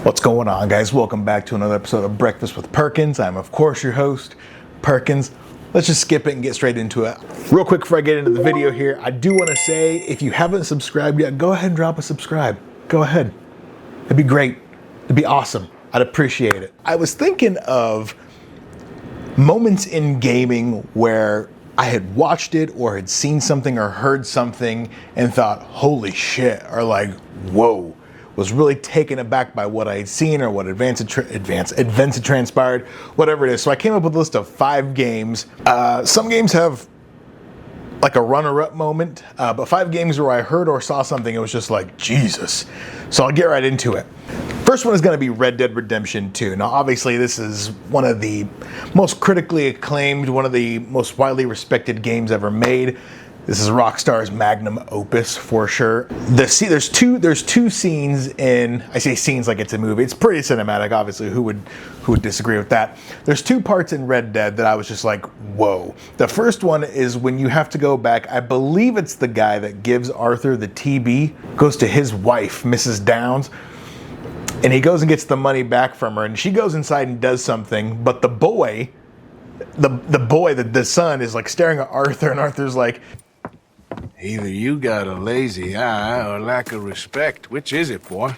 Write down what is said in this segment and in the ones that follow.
What's going on, guys? Welcome back to another episode of Breakfast with Perkins. I'm, of course, your host, Perkins. Let's just skip it and get straight into it. Real quick before I get into the video here, I do want to say, if you haven't subscribed yet, go ahead and drop a subscribe. Go ahead. It'd be great. It'd be awesome. I'd appreciate it. I was thinking of moments in gaming where I had watched it or had seen something or heard something and thought, holy shit, or like, whoa. Was really taken aback by what I had seen or what events had transpired, whatever it is. So I came up with a list of 5 games. Some games have like a runner-up moment, but 5 games where I heard or saw something, it was just like, Jesus. So I'll get right into it. First one is going to be Red Dead Redemption 2. Now, obviously, this is one of the most critically acclaimed, one of the most widely respected games ever made. This is Rockstar's magnum opus for sure. There's two scenes in, I say scenes like it's a movie. It's pretty cinematic, obviously. Who would disagree with that? There's 2 parts in Red Dead that I was just like, whoa. The first one is when you have to go back. I believe it's the guy that gives Arthur the TB, goes to his wife, Mrs. Downs, and he goes and gets the money back from her, and she goes inside and does something, but the boy, the son is like staring at Arthur, and Arthur's like, either you got a lazy eye or lack of respect. Which is it, boy?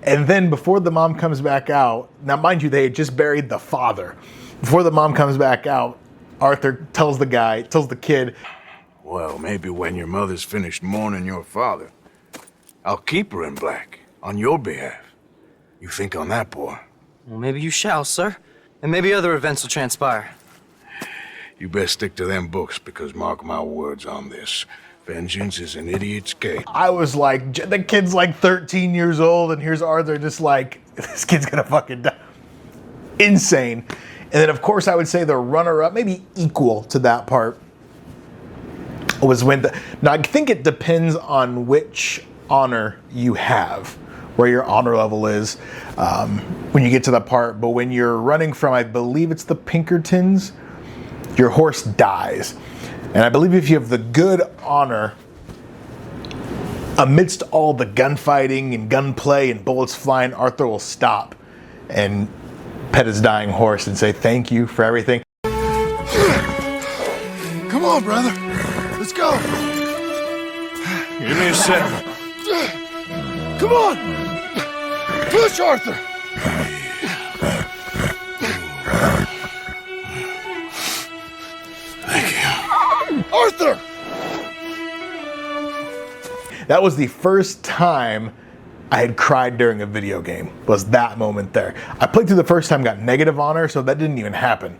And then before the mom comes back out, now mind you, they had just buried the father. Before the mom comes back out, Arthur tells the kid, well, maybe when your mother's finished mourning your father, I'll keep her in black on your behalf. You think on that, boy? Well, maybe you shall, sir. And maybe other events will transpire. You best stick to them books, because mark my words on this. Vengeance is an idiot's game. I was like, the kid's like 13 years old, and here's Arthur just like, this kid's gonna fucking die. Insane. And then, of course, I would say the runner-up, maybe equal to that part, was when now I think it depends on which honor you have, where your honor level is when you get to that part. But when you're running from, I believe it's the Pinkertons, your horse dies. And I believe if you have the good honor, amidst all the gunfighting and gunplay and bullets flying, Arthur will stop and pet his dying horse and say, thank you for everything. Come on, brother. Let's go. Give me a second. Come on. Push, Arthur. Arthur! That was the first time I had cried during a video game, was that moment there. I played through the first time, got negative honor, so that didn't even happen.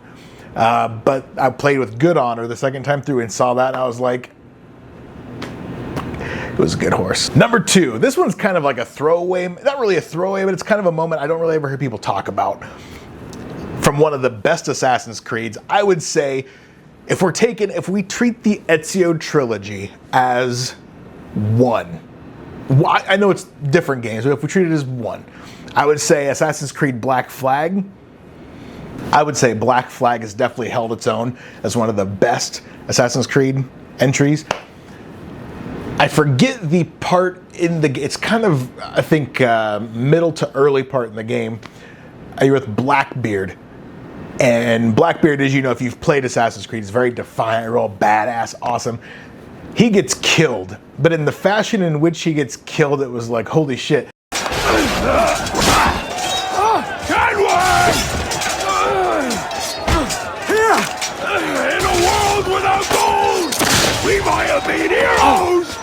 But I played with good honor the second time through and saw that, and I was like, it was a good horse. Number 2, this one's kind of like a throwaway, not really a throwaway, but it's kind of a moment I don't really ever hear people talk about. From one of the best Assassin's Creeds, I would say, if we treat the Ezio trilogy as one, I know it's different games, but if we treat it as one, I would say Assassin's Creed Black Flag. I would say Black Flag has definitely held its own as one of the best Assassin's Creed entries. I forget the part in the game. It's kind of, I think, middle to early part in the game. You're with Blackbeard. And Blackbeard, as you know, if you've played Assassin's Creed, is very defiant, real badass, awesome. He gets killed, but in the fashion in which he gets killed, it was like, holy shit. Here! In a world without gold, we might have been heroes!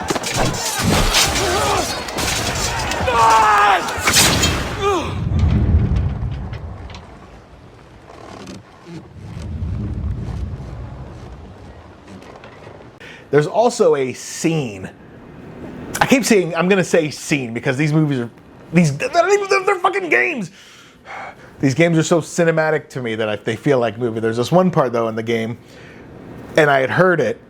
There's also a scene. I keep saying, I'm gonna say scene because these movies are, they're fucking games. These games are so cinematic to me that they feel like movie. There's this one part though in the game, and I had heard it,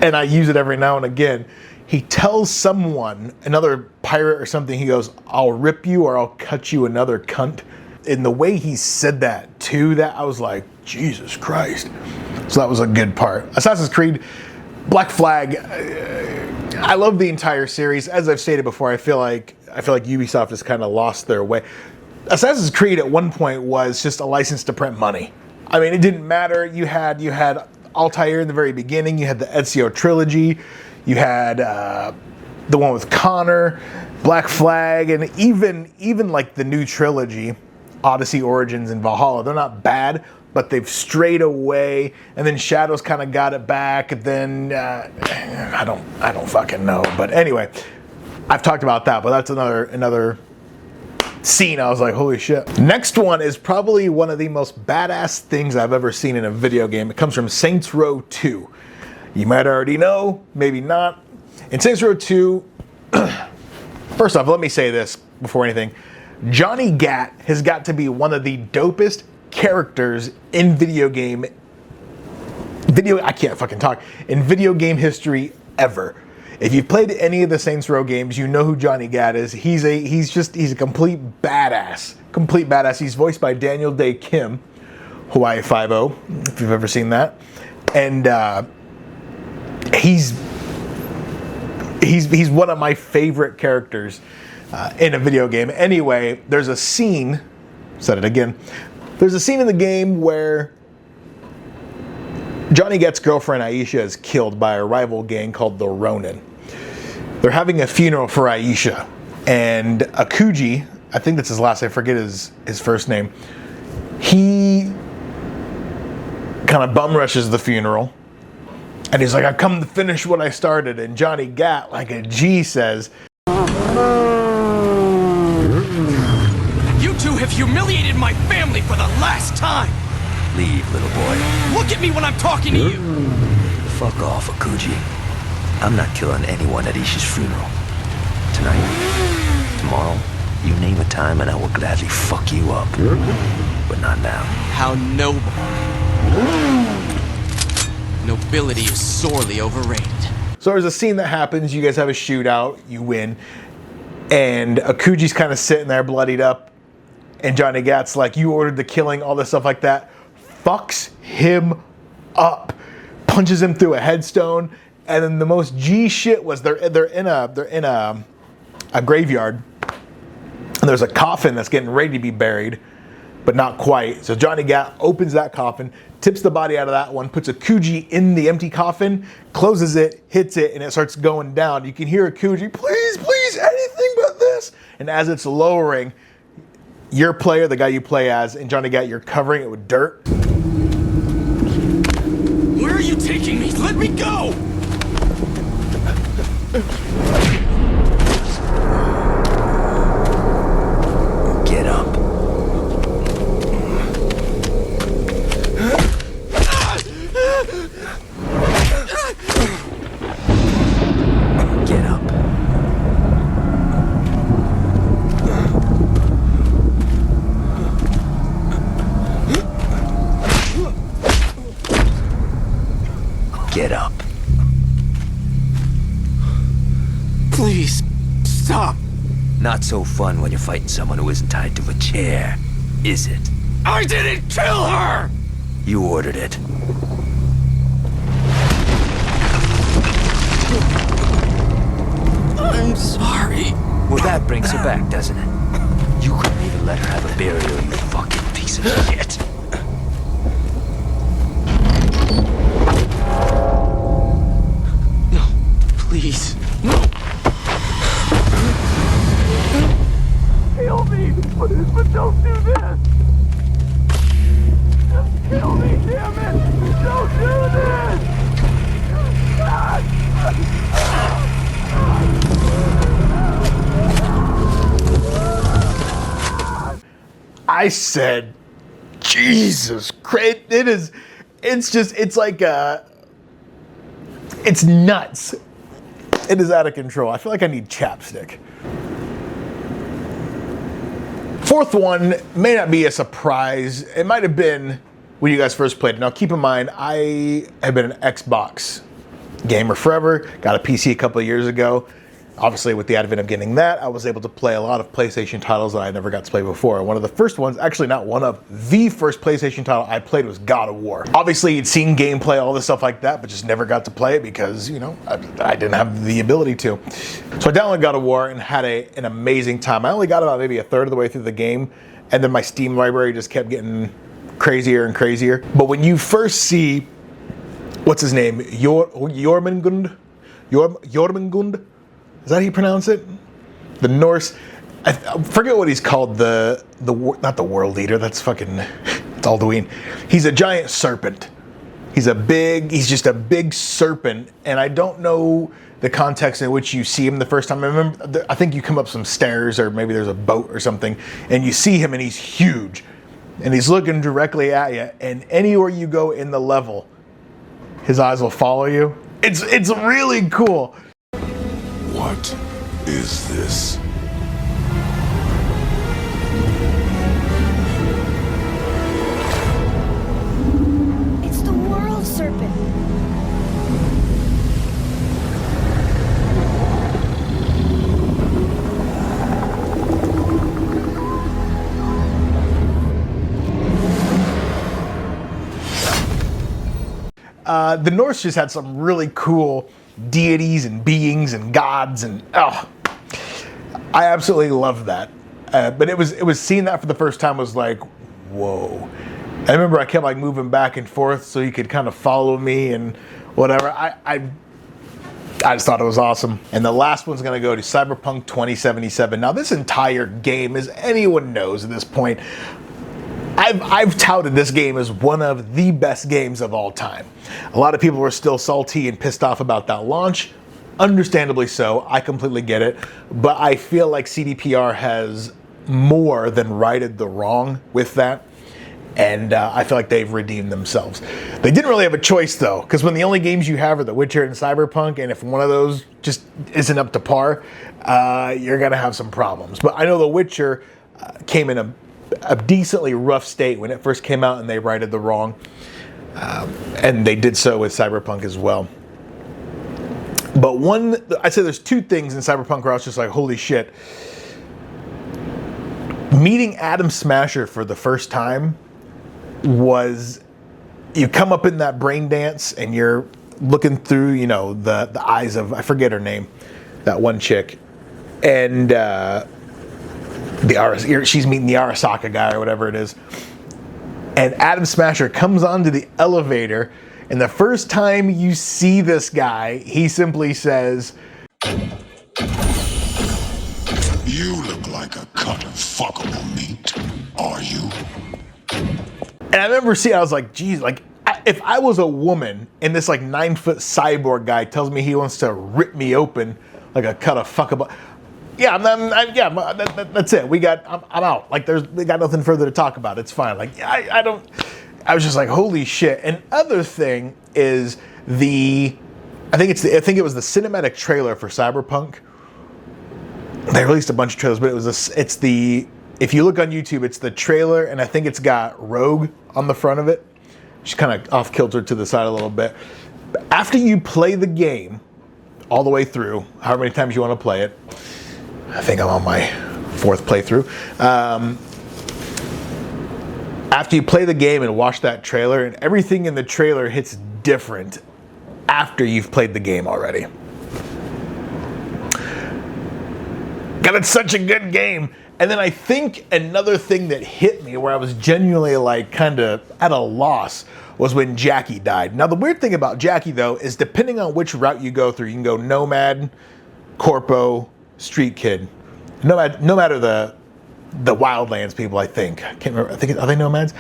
and I use it every now and again. He tells someone, another pirate or something, he goes, I'll rip you or I'll cut you another cunt. And the way he said that too, that I was like, Jesus Christ. So that was a good part. Assassin's Creed Black Flag, I love the entire series. As I've stated before, I feel like Ubisoft has kind of lost their way. Assassin's Creed at one point was just a license to print money. I mean, it didn't matter. You had Altair in the very beginning. You had the Ezio trilogy. You had the one with Connor, Black Flag, and even like the new trilogy, Odyssey, Origins, and Valhalla. They're not bad, but they've strayed away. And then Shadows kind of got it back. And then I don't fucking know. But anyway, I've talked about that. But that's another scene. I was like, holy shit. Next one is probably one of the most badass things I've ever seen in a video game. It comes from Saints Row 2. You might already know, maybe not. In Saints Row 2, first off, let me say this before anything. Johnny Gat has got to be one of the dopest characters in video game history ever. If you've played any of the Saints Row games, you know who Johnny Gat is. He's a complete badass. Complete badass. He's voiced by Daniel Day Kim, Hawaii Five-0, if you've ever seen that. And he's one of my favorite characters in a video game. Anyway, there's a scene, said it again, there's a scene in the game where Johnny Gat's girlfriend Aisha is killed by a rival gang called the Ronin. They're having a funeral for Aisha, and Akuji, I think that's his last, I forget his first name, he kind of bum rushes the funeral, and he's like, I've come to finish what I started, and Johnny Gat, like a G, says, "You two have humiliated my family for the last time! Leave, little boy. Look at me when I'm talking to you!" Fuck off, Akuji. I'm not killing anyone at Isha's funeral. Tonight, tomorrow, you name a time and I will gladly fuck you up. But not now. How noble. Nobility is sorely overrated. So there's a scene that happens, you guys have a shootout, you win, and Akuji's kind of sitting there bloodied up, and Johnny Gat's like, you ordered the killing, all this stuff like that, fucks him up, punches him through a headstone, and then the most G shit was they're in a graveyard, and there's a coffin that's getting ready to be buried, but not quite. So Johnny Gat opens that coffin, tips the body out of that one, puts Akuji in the empty coffin, closes it, hits it, and it starts going down. You can hear Akuji, please, please, anything but this. And as it's lowering, your player, the guy you play as, and Johnny Gat, you're covering it with dirt. Where are you taking me? Let me go! Get up. Get up. Get up. Please, stop. Not so fun when you're fighting someone who isn't tied to a chair, is it? I didn't kill her! You ordered it. I'm sorry. Well, that brings her back, doesn't it? You couldn't even let her have a burial, you fucking piece of shit. No, please. No! Kill me! But don't do this! Just kill me, damn it! Don't do this! I said, Jesus Christ, it's nuts. It is out of control. I feel like I need chapstick. Fourth one may not be a surprise. It might have been when you guys first played it. Now keep in mind, I have been an Xbox gamer forever, got a PC a couple of years ago. Obviously, with the advent of getting that, I was able to play a lot of PlayStation titles that I never got to play before. One of the first ones, actually not one of, the first PlayStation title I played was God of War. Obviously, you'd seen gameplay, all this stuff like that, but just never got to play it because, you know, I didn't have the ability to. So I downloaded God of War and had an amazing time. I only got about maybe a third of the way through the game, and then my Steam library just kept getting crazier and crazier. But when you first see, what's his name, Jormungand? Jormungand? Is that how you pronounce it? The Norse, I forget what he's called, not the world leader, that's fucking, it's Alduin. He's a giant serpent. He's just a big serpent, and I don't know the context in which you see him the first time. I think you come up some stairs, or maybe there's a boat or something, and you see him and he's huge. And he's looking directly at you, and anywhere you go in the level, his eyes will follow you. It's really cool. What is this? It's the world serpent. The Norse just had some really cool deities and beings and gods, and I absolutely loved that. But it was seeing that for the first time was like, whoa. I remember I kept like moving back and forth so you could kind of follow me and whatever. I just thought it was awesome. And the last one's gonna go to Cyberpunk 2077. Now this entire game, as anyone knows at this point, I've touted this game as one of the best games of all time. A lot of people were still salty and pissed off about that launch. Understandably so, I completely get it. But I feel like CDPR has more than righted the wrong with that. And I feel like they've redeemed themselves. They didn't really have a choice though, because when the only games you have are The Witcher and Cyberpunk, and if one of those just isn't up to par, you're gonna have some problems. But I know The Witcher came in a decently rough state when it first came out, and they righted the wrong, and they did so with Cyberpunk as well. But I'd say there's two things in Cyberpunk where I was just like, holy shit. Meeting Adam Smasher for the first time was, you come up in that brain dance and you're looking through, you know, the eyes of, I forget her name, that one chick, and she's meeting the Arasaka guy or whatever it is. And Adam Smasher comes onto the elevator, and the first time you see this guy, he simply says, You look like a cut of fuckable meat, are you? and I remember seeing, I was like, geez, like, if I was a woman and this like 9-foot cyborg guy tells me he wants to rip me open like a cut of fuckable, yeah, that's it. I'm out. Like, we got nothing further to talk about. It's fine. Like, I was just like, holy shit. And other thing is I think it was the cinematic trailer for Cyberpunk. They released a bunch of trailers, but if you look on YouTube, it's the trailer, and I think it's got Rogue on the front of it. She's kind of off kilter to the side a little bit. After you play the game all the way through, however many times you want to play it, I think I'm on my 4th playthrough. After you play the game and watch that trailer, and everything in the trailer hits different after you've played the game already. God, it's such a good game. And then I think another thing that hit me where I was genuinely like kind of at a loss was when Jackie died. Now the weird thing about Jackie though is depending on which route you go through, you can go Nomad, Corpo, Street Kid. Nomad are the Wildlands people, I think. I can't remember. Are they Nomads?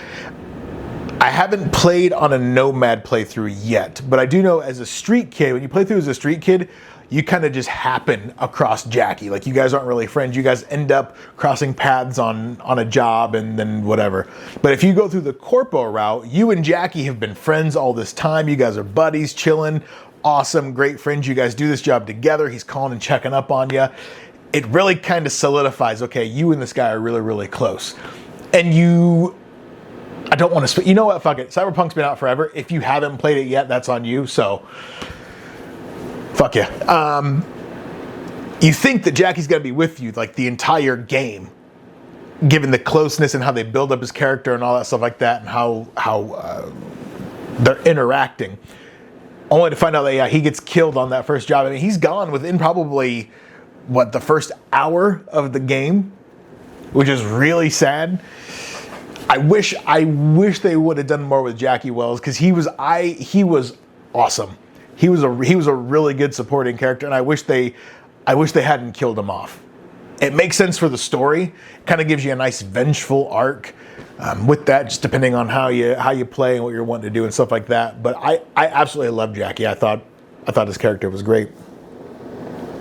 I haven't played on a Nomad playthrough yet, but I do know as a Street Kid, when you play through as a Street Kid, you kind of just happen across Jackie. Like, you guys aren't really friends. You guys end up crossing paths on a job and then whatever. But if you go through the Corpo route, you and Jackie have been friends all this time. You guys are buddies, chilling, awesome, great friends. You guys do this job together. He's calling and checking up on you. It really kind of solidifies, okay, you and this guy are really, really close. And I don't want to, you know what, fuck it. Cyberpunk's been out forever. If you haven't played it yet, that's on you, so fuck yeah. you think that Jackie's got to be with you like the entire game, given the closeness and how they build up his character and all that stuff like that, and how they're interacting. Only to find out that he gets killed on that first job. I mean, he's gone within probably the first hour of the game, which is really sad. I wish they would have done more with Jackie Wells, because he was awesome. He was a really good supporting character, and I wish they hadn't killed him off. It makes sense for the story. Kind of gives you a nice vengeful arc with that, just depending on how you play and what you're wanting to do and stuff like that. But I absolutely love Jackie. I thought his character was great.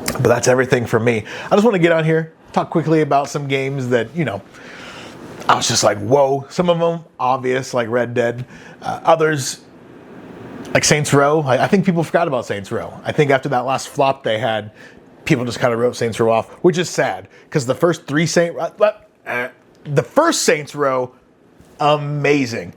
But that's everything for me. I just want to get on here, talk quickly about some games that, you know, I was just like, whoa. Some of them obvious, like Red Dead. Others, like Saints Row. I think people forgot about Saints Row. I think after that last flop they had, people just kind of wrote Saints Row off, which is sad, because the first Saints Row, amazing.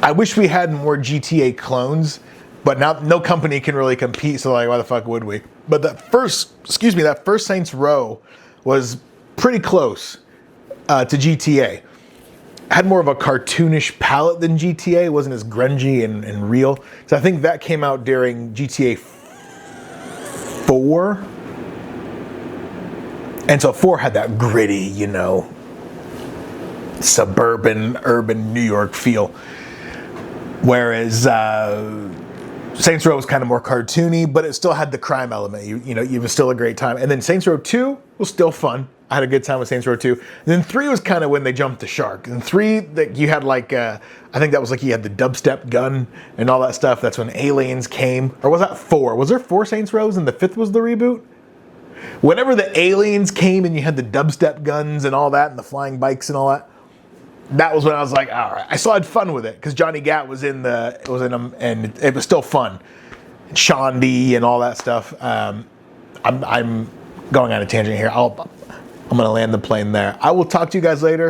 I wish we had more GTA clones, but now no company can really compete, so like, why the fuck would we? But that first Saints Row was pretty close to GTA. Had more of a cartoonish palette than GTA. It wasn't as grungy and real. So I think that came out during GTA 4. And so 4 had that gritty, you know, suburban, urban New York feel. Whereas Saints Row was kind of more cartoony, but it still had the crime element. You know, it was still a great time. And then Saints Row 2 was still fun. I had a good time with Saints Row 2. And then 3 was kind of when they jumped the shark. And 3, that you had like, I think that was like you had the dubstep gun and all that stuff. That's when aliens came. Or was that 4? Was there 4 Saints Rows and the 5th was the reboot? Whenever the aliens came and you had the dubstep guns and all that and the flying bikes and all that, that was when I was like, all right. I still had fun with it because Johnny Gat was in them, and it was still fun. Sean D and all that stuff. I'm going on a tangent here. I'm going to land the plane there. I will talk to you guys later.